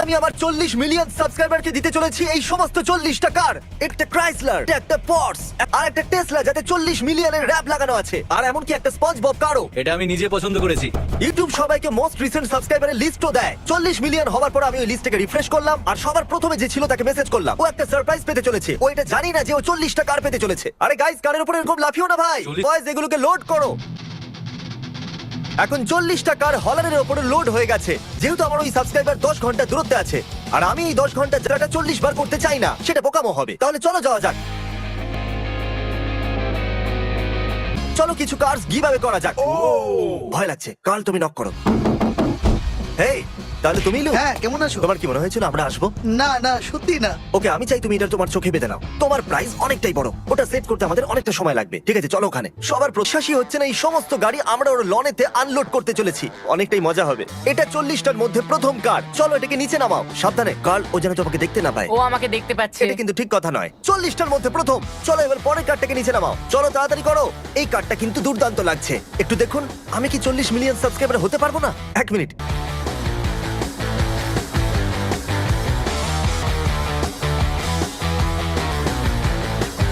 আমি আমার 40 মিলিয়ন সাবস্ক্রাইবারকে দিতে চলেছি এই সমস্ত 40টা কার, একটা ক্রাইসলার, একটা পর্স আর একটা টেসলা, যাতে 40 মিলিয়নের র‍্যাপ লাগানো আছে, আর এমনকি একটা স্পঞ্জবব কারও। এটা আমি নিজে পছন্দ করেছি। ইউটিউব সবাইকে মোস্ট রিসেন্ট সাবস্ক্রাইবারের লিস্টও দেয়। 40 মিলিয়ন হওয়ার পর আমি ওই লিস্টটাকে রিফ্রেশ করলাম, আর সবার প্রথমে যে ছিল তাকে মেসেজ করলাম। ও একটা সারপ্রাইজ পেতে চলেছে, ও এটা জানি না যে ও 40টা কার পেতে চলেছে। আরে গাইস, কারের উপর এরকম লাফিও না ভাই। 40 বয়েজ, এগুলোকে লোড করো। এখন 40টা কার হলারের উপরে লোড হয়ে গেছে, যেহেতু আমার ওই সাবস্ক্রাইবার 10 ঘন্টা দূরত্বে আছে, আর আমি এই 10 ঘন্টা যেটা 40 বার করতে চাই না, সেটা বোকামো হবে। তাহলে চলো যাওয়া যাক। চলো কিছু কার্স গিভঅ্যাওয়ে করা যাক। ভয় লাগছে। কাল তুমি নক করো। হেই, তাহলে তুমি লু। হ্যাঁ, কেমন আছো? তোমার কি মনে হয়েছিল আমরা আসবো? না না, সত্যি না। ওকে, আমি চাই তুমি এটা তোমার চোখে বেঁধে নাও। তোমার প্রাইস অনেকটাই বড়, ওটা সেট করতে আমাদের অনেকটা সময় লাগবে। ঠিক আছে, চলো ওখানে। সবার প্রত্যাশী হচ্ছে না এই সমস্ত গাড়ি আমরা ওর লনেতে আনলোড করতে চলেছি। অনেকটাই মজা হবে। এটা 40টার মধ্যে প্রথম কার। চলো এটাকে নিচে নামাও। সাবধানে, কার্ল ও যেন তোমাকে দেখতে না পায়। ও আমাকে দেখতে পাচ্ছে। এটা কিন্তু ঠিক কথা নয়। 40টার মধ্যে প্রথম। চলো এবার পরের কার্ডটাকে নিচে নামাও। চলো তাড়াতাড়ি করো। এই কার্ডটা কিন্তু দুর্দান্ত লাগছে। একটু দেখুন, আমি কি 40 মিলিয়ন সাবস্ক্রাইবার হতে পারবো না? এক মিনিট।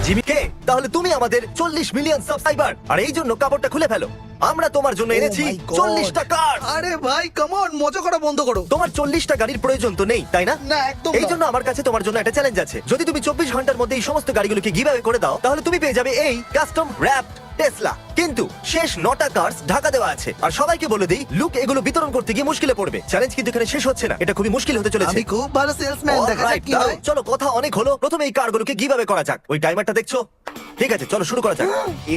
জিমি কে, তাহলে তুমি আমাদের 40 মিলিয়ন সাবস্ক্রাইবার, আর এই জন্য কাপড়টা খুলে ফেলো। আমরা তোমার জন্য এনেছি Oh my God! 40টা কার। আরে ভাই, কাম অন, মজা করা বন্ধ করো। তোমার 40টা গাড়ির প্রয়োজন তো নেই, তাই না? না, একদম এই না। জন্য আমার কাছে তোমার জন্য একটা চ্যালেঞ্জ আছে। যদি তুমি 24 ঘন্টার মধ্যে এই সমস্ত গাড়িগুলোকে গিভঅ্যাওয়ে করে দাও, তাহলে তুমি পেয়ে যাবে এই কাস্টম র‍্যাপড টেসলা। কিন্তু শেষ 9টা কার্স ঢাকা দেওয়া আছে, আর সবাইকে বলে দেই, লুক এগুলো বিতরণ করতে গিয়ে মুশকিলে পড়বে। চ্যালেঞ্জ কিন্তু এখানে শেষ হচ্ছে না, এটা খুবই মুশকিল হতে চলেছে। আমি খুব ভালো সেলসম্যান, দেখা যাক Alright, কি দাঁড়াও, হয়। চলো কথা অনেক হলো। প্রথমে এই কারগুলোকে গিভঅ্যাওয়ে করা যাক। ওই টাইমারটা দেখছো? ঠিক আছে, চলো শুরু করা যাক।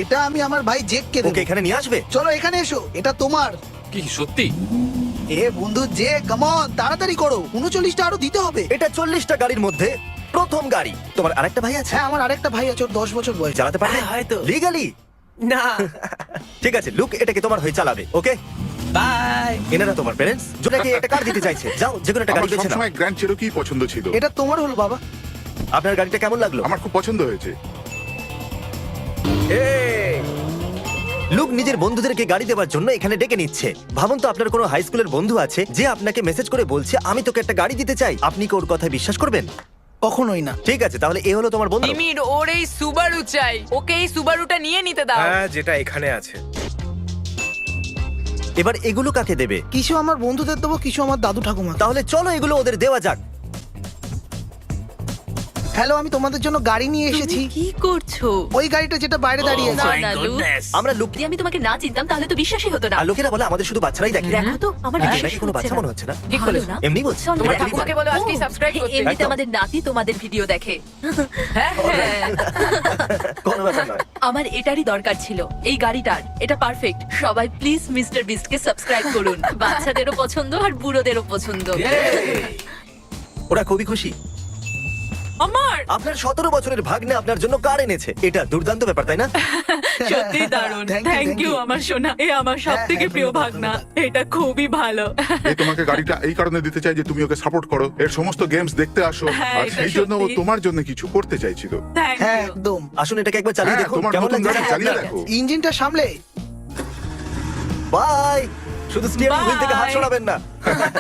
এটা আমি আমার ভাই জেককে দেব। ওকে এখানে নিয়ে আসবে। চলো এখানে এসো, এটা তোমার। কি সত্যি? এ বন্ধু জে, কাম অন, তাড়াতাড়ি করো। 39টা আরো দিতে হবে। এটা 40টা গাড়ির মধ্যে প্রথম গাড়ি। তোমার আরেকটা ভাই আছে? হ্যাঁ, আমার আরেকটা ভাই আছে, ওর 10 বছর বয়স। চালাতে পারবে? হ্যাঁ, হয়তো। লিগালি? না। ঠিক আছে, লুক এটাকে তোমার হয়ে চালাবে। ওকে, বাই। এনারা তোমার প্যারেন্টস, যাকে একটা কার দিতে চাইছে। যাও, যে কোনো একটা গাড়ি আমার বেছে নাও। সবসময় গ্র্যান্ড চেরোকি পছন্দ ছিল। এটা তোমার হলো বাবা। আপনার গাড়িটা কেমন লাগলো? আমার খুব পছন্দ হয়েছে। লুক নিজের বন্ধুদেরকে গাড়ি দেওয়ার জন্য এখানে ডেকে নিচ্ছে। ভাবুন তো, আপনার কোনো হাই স্কুলের বন্ধু আছে যে আপনাকে মেসেজ করে বলছে আমি তোকে একটা গাড়ি দিতে চাই। আপনি কি ওর কথায় বিশ্বাস করবেন? কখনোই না। ঠিক আছে, তাহলে এ হলো তোমার বন্ধু। জিমির ওর এই সুবারু চাই, ওকে এই সুবারুটা নিয়ে নিতে দাও। হ্যাঁ, যেটা এখানে আছে। এবার এগুলো কাকে দেবে? কিছু আমার বন্ধুদের দেবো, কিছু আমার দাদু ঠাকুমা। তাহলে চলো এগুলো ওদের দেওয়া যাক। হ্যালো, আমি তোমাদের জন্য গাড়ি নিয়ে এসেছি। কি করছো? ওই গাড়িটা যেটা বাইরে দাঁড়িয়ে না আছে। না লু, আমরা লুক, যদি আমি তোমাকে না চিনতাম তাহলে তো বিশ্বাসই হতো না। আর লোকেরা বলে আমাদের শুধু বাচ্চারাই দেখে। দেখো তো আমার নাকি বিশ্বাসই কোনো হচ্ছে বাচ্চা না। মনে হচ্ছে না? ঠিক ভালো বলেছো। না? এমনি বলছি। চল, তোমার এবার ঠাকুমাকে বলো আজকেই ও, subscribe করতে। এমনিতে একদম। আমাদের নাতি তোমাদের ভিডিও দেখে। হ্যাঁ হ্যাঁ। কোনো ব্যাপার নয়। আমার এটারই দরকার ছিল, এই গাড়িটার। এটা পারফেক্ট। সবাই প্লিজ মিস্টার বিস্টকে সাবস্ক্রাইব করুন। বাচ্চাদেরও পছন্দ আর বুড়োদেরও পছন্দ। ওরা খুবই খুশি। আমার আপনার 17 বছরের ভাগ্নে আপনার জন্য কার এনেছে। এটা দুর্দান্ত ব্যাপার, তাই না? সত্যি দারুণ। Thank you, thank thank you you. আমার সোনা, এ আমার সবথেকে হ্যাঁ, প্রিয় ধন্যবাদ, ভাগনা। ধন্যবাদ। এটা খুবই ভালো। এ তোমাকে গাড়িটা এই কারণে দিতে চাই যে তুমি ওকে সাপোর্ট করো, এর সমস্ত গেমস দেখতে আসো, হ্যাঁ, আর এটা সেই জন্য ও সত্যি। তোমার জন্য কিছু করতে চাইছিল। থ্যাংক হ্যাঁ, ইউ। একদম। আসুন এটাকে একবার চালিয়ে হ্যাঁ, দেখুন তোমার কেমন নতুন লাগছে। গাড়ি চালিয়ে আপনার? দেখো। ইঞ্জিনটা সামলে। বাই। শুধু স্টিয়ারিং হুইল থেকে হাত Bye. সরাবেন না।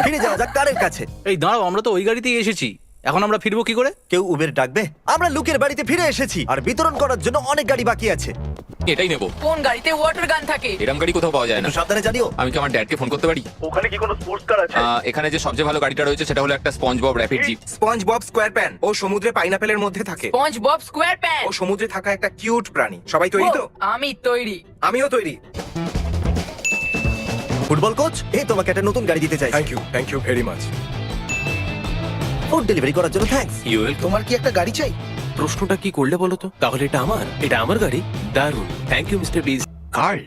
ফিরে যাওয়া যাক কারের কাছে। এই দাঁড়াও, আমরা তো ওই গাড়িতেই এসেছি। এখন আমরা ফিরবো কি করে? কেউ উবের ডাকবে? আমরা লুকের বাড়িতে ফিরে এসেছি, আর বিতরণ করার জন্য অনেক গাড়ি বাকি আছে। এটাই নেবো। কোন গাড়িতে ওয়াটার গান থাকে? এরম গাড়ি কোথাও পাওয়া যায় না। একটু সাবধানে জানিও। আমি কি আমার ড্যাডকে ফোন করতে পারি? ওখানে কি কোনো স্পোর্টস কার আছে? এখানে যে সবচেয়ে ভালো গাড়িটা রয়েছে সেটা হলো একটা SpongeBob rapid jeep. SpongeBob SquarePants ও সমুদ্রে পাইনাপেলের মধ্যে থাকে। SpongeBob SquarePants. ও সমুদ্রে থাকা একটা কিউট প্রাণী। সবাই তৈরি তো? আমি তৈরি। আমিও তৈরি। ফুটবল কোচ, এই তোমাকে একটা নতুন গাড়ি দিতে চাই। Thank you very much. Food delivery করার জন্য থ্যাঙ্কস। তোমার কি একটা গাড়ি চাই? প্রশ্নটা কি করলে বলো তো? তাহলে এটা আমার গাড়ি। দারুণ, থ্যাংক ইউ মিস্টার বিজ। কার্ল,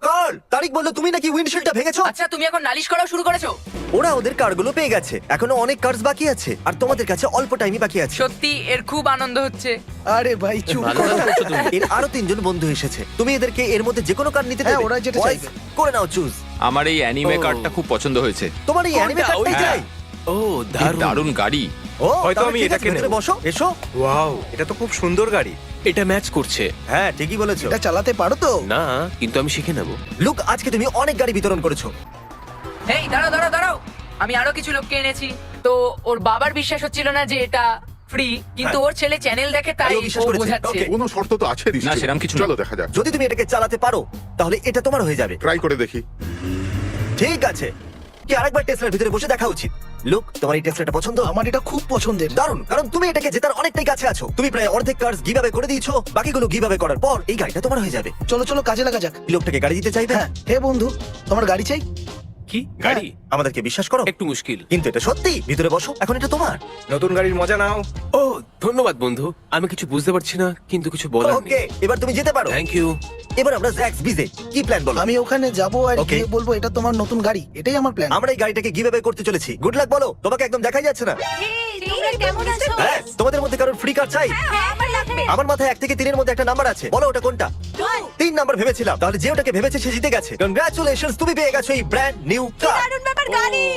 কার্ল, তারিক বললো তুমি নাকি উইন্ডশিল্ডটা ভেঙেছো। আচ্ছা, তুমি এখন নালিশ করা শুরু করেছো? ওরা ওদের কারগুলো পেয়ে গেছে, এখনো অনেক কার্স বাকি আছে, আর তোমাদের কাছে অল্প টাইমই বাকি আছে। সত্যি এর খুব আনন্দ হচ্ছে। আরে ভাই চুপ ভালো করো। কাজ করছো তুমি। এর আরো 3 জন বন্ধু এসেছে। তুমি এদেরকে এর মধ্যে যে কোনো কার নিতে হ্যাঁ, দেবে? ওরা যেটা Boys, চাইবে। করে নাও চুজ। আমার এই অ্যানিমে ও। কারটা খুব পছন্দ হয়েছে। তোমার এই অ্যানিমে কোনটা? কারটাই ওইটা? চাই। ও কি দারুণ। দারুণ গাড়ি। ও, হয়তো তাহলে আমি ঠিক আছে, এটাকে ভেতরে নেব। বসো, এসো। ওয়াও, এটা তো খুব সুন্দর গাড়ি। এটা ম্যাচ করছে। হ্যাঁ, ঠিকই বলেছো। এটা চালাতে পারো তো? না, কিন্তু আমি শিখে নেব। লুক, আজকে তুমি অনেক গাড়ি বিতরণ করেছো। এই দাঁড়াও দাঁড়াও দাঁড়াও, আমি আরো কিছু লোককে এনেছি। তো ওর বাবার বিশ্বাস হচ্ছিল না যে এটা ফ্রি, কিন্তু ওর ছেলে চ্যানেল দেখে তাই তাই ও বিশ্বাস ও করেছে। বোঝাচ্ছে। Okay. কোনো শর্ত তো আছে নিশ্চয়ই। সেরম কিছু না। চলো দেখা যাক, যদি তুমি এটাকে চালাতে পারো তাহলে এটা তোমার হয়ে যাবে। ট্রাই করে দেখি। ঠিক আছে, কি আরেকবার টেসলার ভিতরে বসে দেখা উচিত। লুক, তোমার এই টেসলাটা পছন্দ? আমার এটা খুব পছন্দের। দারুণ, কারণ তুমি এটাকে জেতার অনেকটাই কাছে আছো। তুমি প্রায় অর্ধেক কার্স গিভঅ্যাওয়ে করে দিয়েছো, বাকিগুলো গিভঅ্যাওয়ে করার পর এই গাড়িটা তোমার হয়ে যাবে। চলো চলো কাজে লাগা যাক। লোকটাকে গাড়ি দিতে চাইবে? হ্যাঁ, হে বন্ধু, তোমার গাড়ি চাই? কি গাড়ি? আমাদেরকে বিশ্বাস করো, একটু মুশকিল। কিন্তু এটা সত্যি। ভিতরে বসো, এখন এটা তোমার। নতুন গাড়ির মজা নাও। ও ধন্যবাদ বন্ধু, আমি কিছু বুঝতে পারছি না কিন্তু কিছু বলার ওকে, নেই। এবার তুমি যেতে পারো। Thank you. এবার আমরা জ্যাক্স বিজে কি প্ল্যান বলো? আমি ওখানে যাব আর Okay. গিয়ে বলবো এটা তোমার নতুন গাড়ি, এটাই আমার প্ল্যান। আমরা এই গাড়িটাকে গিভঅ্যাওয়ে করতে চলেছি। গুড লাক বলো। তোমাকে একদম দেখাই যাচ্ছে না। তোমরা কেমন আছো? হ্যাঁ, তোমাদের মধ্যে কারোর ফ্রি কার চাই? আমার লাগবে। আমার মাথায় 1 থেকে 3 এর মধ্যে একটা নাম্বার আছে, বলো ওটা কোনটা? 3 নাম্বার ভেবেছিলাম, তাহলে যে ওটাকে ভেবেছে সে জিতে গেছে। কংগ্রাচুলেশনস, তুমি পেয়ে গেছো এই ব্র্যান্ড নিউ কার। দারুণ ব্যাপার গাড়ি।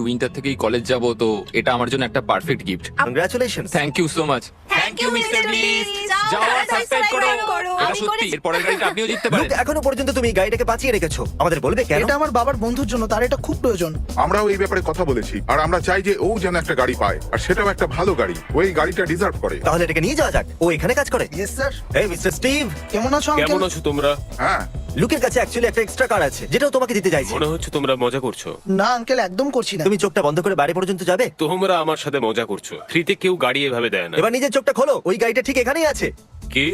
উইন্টার থেকেই কলেজ যাব, তো এটা আমার জন্য একটা perfect gift. Congratulations. Thank you so much. Thank you mister বিস। যাও আর সাবস্ক্রাইব করো। এটা আমি সত্যি, করেছি। এর পরের গাড়িটা আপনিও জিততে পারেন। লুক, এখনো পর্যন্ত তুমি এই গাড়িটাকে বাঁচিয়ে রেখেছো, আমাদের বলবে কেন? এটা আমার বাবার বন্ধুর জন্য, তার এটা খুব প্রয়োজন। আমরাও এই ব্যাপারে কথা বলেছি, আর আমরা চাই যে ও যেন একটা গাড়ি পায়, আর সেটাও একটা ভালো গাড়ি। ওই গাড়িটা ডিজার্ভ করে। তাহলে এটাকে নিয়ে যাওয়া যাক। ও এখানে কাজ করে। Yes sir. এই মিস্টার স্টিভ, কেমন আছো কেমন আঙ্কেল? আছো তোমরা? হ্যাঁ, লুকের কাছে অ্যাকচুয়ালি একটা এক্সট্রা কার আছে, যেটাও তোমাকে দিতে চাইছি। মনে হচ্ছে তোমরা মজা করছো। না আঙ্কেল, একদম করছি না। তুমি চোখটা বন্ধ করে বাইরে পর্যন্ত যাবে। তোমরা আমার সাথে মজা করছো। ফ্রিতে কেউ গাড়ি এভাবে দেয় না। এবার নিজের চোখটা খোলো, ওই গাড়িটা ঠিক এখানেই আছে। কি?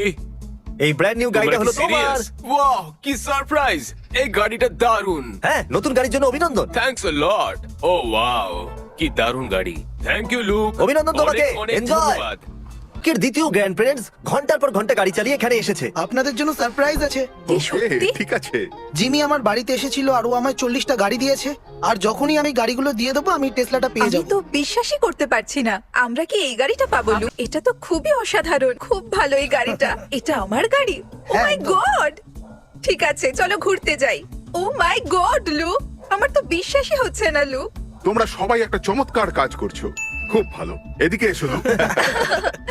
এই ব্র্যান্ড নিউ গাড়িটা হলো তোমার। ওয়াও, কি সারপ্রাইজ! এই গাড়িটা দারুণ। হ্যাঁ, নতুন গাড়ির জন্য অভিনন্দন। Thanks a lot. O wow, কি দারুণ গাড়ি। থ্যাংক ইউ লুক। অভিনন্দন তোমাকে। অনেক অনেক এনজয়। ধন্যবাদ। লুকের দ্বিতীয় গ্র্যান্ড প্যারেন্টস ঘন্টার পর ঘন্টা গাড়ি চালিয়ে এখানে এসেছে। আপনাদের জন্য সারপ্রাইজ আছে। ওকে, ঠিক আছে। জিমি আমার বাড়িতে এসেছিল আর ও আমায় 40টা গাড়ি দিয়েছে। আর যখনই আমি গাড়িগুলো দিয়ে দেবো আমি টেসলাটা পেয়ে আমি যাবো। তো বিশ্বাসই করতে পারছি না আমরা কি এই গাড়িটা পাবো লু? এটা তো খুবই অসাধারণ, খুব ভালো এই গাড়িটা। এটা আমার গাড়ি? ও হ্যাঁ, মাই একদম। গড! ঠিক আছে, চলো ঘুরতে যাই। ও মাই গড লু, আমার তো বিশ্বাসই হচ্ছে না লু। তোমরা সবাই একটা চমৎকার কাজ করছো, খুব ভালো। এদিকে এসো।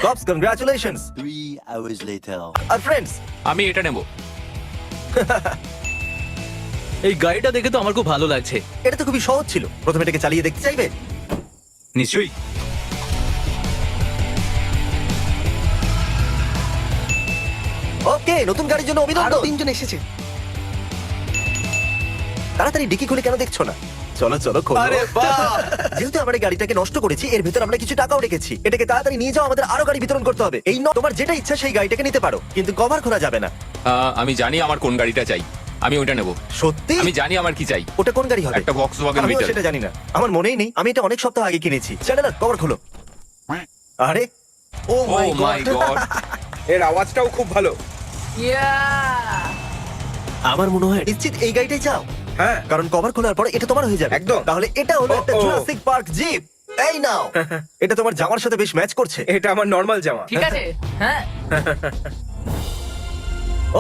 Corps, congratulations. 3 hours later. আর ফ্রেন্ডস, আমি এটা নেব। এই গাড়িটা দেখে তো আমার খুব ভালো লাগছে। এটা তো খুবই সহজ ছিল। প্রথমে এটাকে চালিয়ে দেখতে চাইবে? নিশ্চয়ই। ওকে, নতুন গাড়ির জন্য আরো অভিনন্দন। 3জন এসেছে। তাড়াতাড়ি ডিকি খুলে কেন দেখছো না? চলো চলো খোলো। আরে বাহ! যেহেতু আমরা এই গাড়িটাকে নষ্ট করেছি, এর ভিতর আমরা কিছু টাকাও রেখেছি। এটাকে তাড়াতাড়ি নিয়ে যাও, আমাদের আরো গাড়ি বিতরণ করতে হবে। এই তোমার যেটা ইচ্ছা সেই গাড়িটাকে নিতে পারো, কিন্তু কভার খোলা যাবে না। আমি জানি আমার কোন গাড়িটা চাই, আমি ওটা নেব। সত্যি? আমি জানি আমার কি চাই। ওটা কোন গাড়ি হবে? একটা Volkswagen আমিও Beetle। সেটা জানি না, আমার মনেই নেই। আমি এটা অনেক সপ্তাহ আগে কিনেছি। চ্যানেলার, কভার খোলো। আরে ও ও মাই মাই গড। গড। এর আওয়াজটাও খুব ভালো। ইয়া! আমার মনে হয় নিশ্চিত এই গাড়িটাই চাও? হ্যাঁ, কারণ কভার খোলার পর এটা তোমার হয়ে যাবে। একদম। তাহলে এটা হলো একটা ও, ও। Jurassic Park jeep. এই নাও। এটা তোমার জামার সাথে বেশ ম্যাচ করছে। এটা আমার নর্মাল জামা। ঠিক আছে, হ্যাঁ।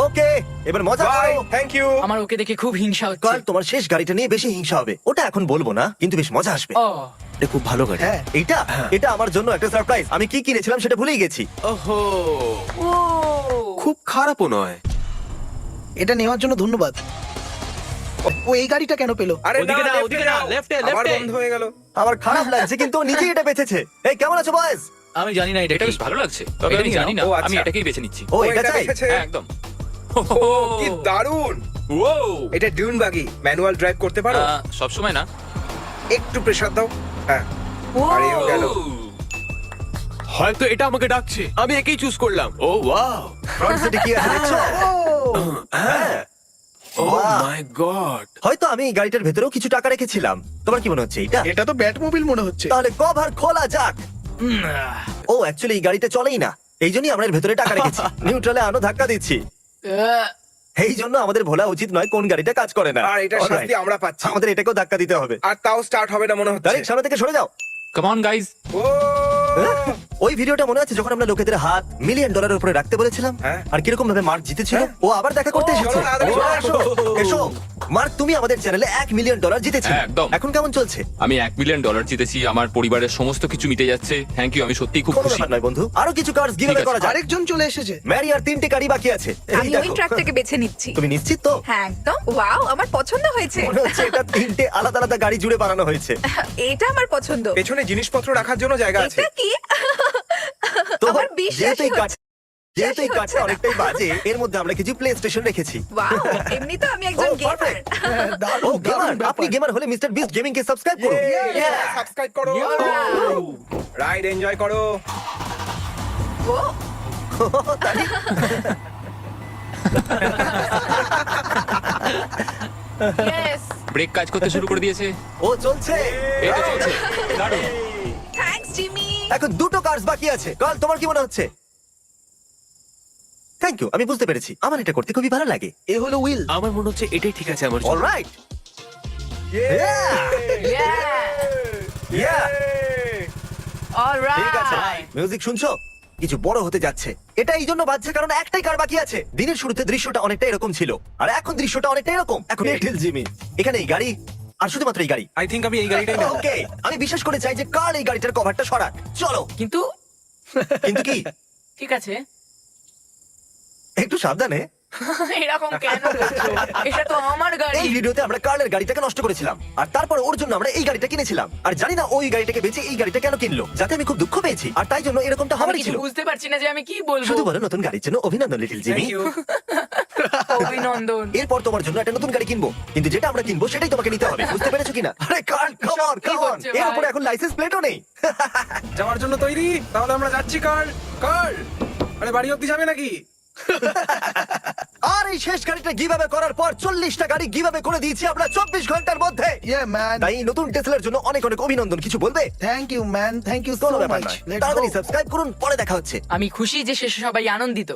ওকে, এবার মজা বাই, করো। Thank you. আমার ওকে দেখে খুব হিংসা হচ্ছে। কাল তোমার শেষ গাড়িটা নিয়ে বেশি হিংসা হবে। ওটা এখন বলবো না, কিন্তু বেশ মজা আসবে। ও, এটা খুব ভালো গাড়ি। হ্যাঁ, এটা আমার জন্য একটা সারপ্রাইজ। আমি কি কিনেছিলাম সেটা ভুলেই গেছি। ওহো, ও, খুব খারাপও নয়। এটা নেওয়ার জন্য ধন্যবাদ। ও এই গাড়িটা কেন পেলো? আরে ওদিকে না, left-এ ওদিকে না, নাও। left-এ, আবার left-এ। বন্ধ হয়ে গেল। আমার খারাপ লাগছে, কিন্তু ও নিজেই এটা বেঁচেছে। এই কেমন আছো বয়েজ? আমি জানি না এটা এটা কি। বেশ ভালো লাগছে, তবে এটা আমি আমি জানি না। ও, আচ্ছা। আমি এটাকেই বেছে নিচ্ছি। ও এটা চাই? দেখেছে? হ্যাঁ, একদম। ও, কি দারুণ। এটা ডিউন বাগি, ম্যানুয়াল ড্রাইভ করতে পারো? সব সময় না। একটু প্রেসার দাও। হ্যাঁ, ও, আরে ও গেল। হয়তো এটা আমাকে ডাকছে। আমি একেই চুজ করলাম। ও ওয়াও, ফ্রন্ট সিটে কি আছে দেখছো? হ্যাঁ। ও বাহ। মাই গড। হয়তো আমি এই গাড়িটার ভেতরেও কিছু টাকা রেখেছিলাম। তোমার কি মনে হচ্ছে এটা? এটা তো ব্যাটমোবিল মনে হচ্ছে। তাহলে কভার খোলা যাক। ও অ্যাকচুয়ালি এই গাড়িটা চলেই না, এই জন্যই আমরা এর ভেতরে টাকা রেখেছি। নিউট্রালে আনো ধাক্কা দিচ্ছি। আহ, এই জন্য আমাদের ভোলা উচিত নয় কোন গাড়িটা কাজ করে না। আর এটার Alright. শাস্তি আমরা পাচ্ছি। আমাদের এটাকেও ধাক্কা দিতে হবে। আর তাও স্টার্ট হবে না মনে হচ্ছে। তারিখ, সামনে থেকে সরে যাও। Come on guys. ও, ও ওই ভিডিওটা মনে আছে যখন আমরা লোকেদের হাত $1,000,000 ডলারের উপরে রাখতে বলেছিলাম হ্যাঁ। আর কিরকম ভাবে মার্ক জিতেছিল ও আবার দেখা করতে ও, এসেছে চলো তাড়াতাড়ি ও, চলে আসো, এসো মার্ক তুমি আমাদের চ্যানেলে $1,000,000 জিতেছো হ্যাঁ, একদম। এখন কেমন চলছে আমি $1 মিলিয়ন জিতেছি, আমার পরিবারের সমস্ত কিছু মিটে যাচ্ছে। থ্যাংক ইউ, আমি সত্যিই খুব কোনো খুশি। ব্যাপার নয় বন্ধু আরো কিছু কার্ডস গিভঅ্যাওয়ে ঠিক আছে। করা যাক আরেকজন চলে এসেছে। ম্যারি আর 3টে গাড়ি বাকি আছে এই আমি ওই দেখো। ট্রাকটাকে বেছে নিচ্ছি। তুমি নিশ্চিত তো হ্যাঁ একদম। ওয়াও, আমার পছন্দ হয়েছে। মনে হচ্ছে এটা 3টে আলাদা আলাদা গাড়ি জুড়ে বানানো হয়েছে এটা আমার পছন্দ। পেছনে জিনিসপত্র রাখার জন্য জায়গা আছে। এটা কি? তো আমার বিশ্বাসই যেহেতু এই হচ্ছে কাঠ- যেহেতু এই কাঠটা হচ্ছে না। অনেকটাই বাজে এর মধ্যে আমরা কিছু প্লে স্টেশন রেখেছি ওয়াও, এমনি তো আমি একজন Oh, গেমার। perfect. দারুণ, ও দারুণ গেমার ব্যাপার। আপনি গেমার হলে মিস্টার বিস্ট গেমিং কে সাবস্ক্রাইব করুন সাবস্ক্রাইব করো। রাইড এনজয় করো। ও, Yes! ব্রেক কাজ করতে শুরু করে দিয়েছে। ও চলছে এই তো চলছে, দারুণ। Thanks Jimmy. এখন দুটো কার্স বাকি আছে কাল তোমার কি মনে হচ্ছে থ্যাংক ইউ আমি বুঝতে পেরেছি আমার এটা করতে খুবই ভালো লাগে এ হলো উইল। আমার মনে হচ্ছে এটাই ঠিক আছে আমার জন্য। Alright Yeah! All ঠিক আছে right! মিউজিক শুনছো কিছু বড় হতে যাচ্ছে এটা এই জন্য বাজছে কারণ একটাই কার বাকি আছে দিনের শুরুতে দৃশ্যটা অনেকটা এরকম ছিল আর এখন দৃশ্যটা অনেকটা এরকম এখন লিটল জিমি এখানে এই গাড়ি আর শুধুমাত্র এই গাড়ি আই থিংক আমি এই গাড়িটাই নেব। ওকে আমি বিশ্বাস করে চাই যে কার এই গাড়িটার কভারটা সরাক চলো কিন্তু কিন্তু কি ঠিক আছে একটু সাবধানে এরকম কেন করছো? এটা তো আমার গাড়ি। এই ভিডিওতে আমরা কার্লের গাড়িটাকে নষ্ট করেছিলাম আর তারপর ওর জন্য আমরা এই গাড়িটা কিনেছিলাম আর জানি না ওই গাড়িটাকে বেচে এই গাড়িটা কেন কিনলো যাতে আমি খুব দুঃখ পেয়েছি আর তাই জন্য এরকমটা আমি হওয়ারই কিছু ছিল বুঝতে পারছি না যে আমি কি বলবো। শুধু বলো নতুন গাড়ির জন্য অভিনন্দন লিটল জিমি Thank you. অভিনন্দন। এরপর তোমার জন্য একটা নতুন গাড়ি কিনবো কিন্তু যেটা আমরা কিনবো সেটাই তোমাকে নিতে হবে বুঝতে পেরেছো কিনা আরে কার্ল কাম অন কি কাম অন হচ্ছে এর ভাই? উপরে এখন লাইসেন্স প্লেটও নেই যাওয়ার জন্য তৈরি? তাহলে আমরা যাচ্ছি কার্ল। কার্ল, আরে বাড়ি অব্দি যাবে নাকি? আর এই শেষ গাড়িটা গিভঅ্যাওয়ে করার পর 40টা গাড়ি গিভঅ্যাওয়ে করে দিয়েছি আমরা 24 ঘন্টার মধ্যে ইয়া ম্যান। তাই এই নতুন টেসলার জন্য অনেক অনেক অভিনন্দন কিছু বলবে thank you man, thank you so কোনো ব্যাপার মাচ। নয় তাড়াতাড়ি সাবস্ক্রাইব করুন পরে দেখা হচ্ছে আমি খুশি যে শেষে সবাই আনন্দিত।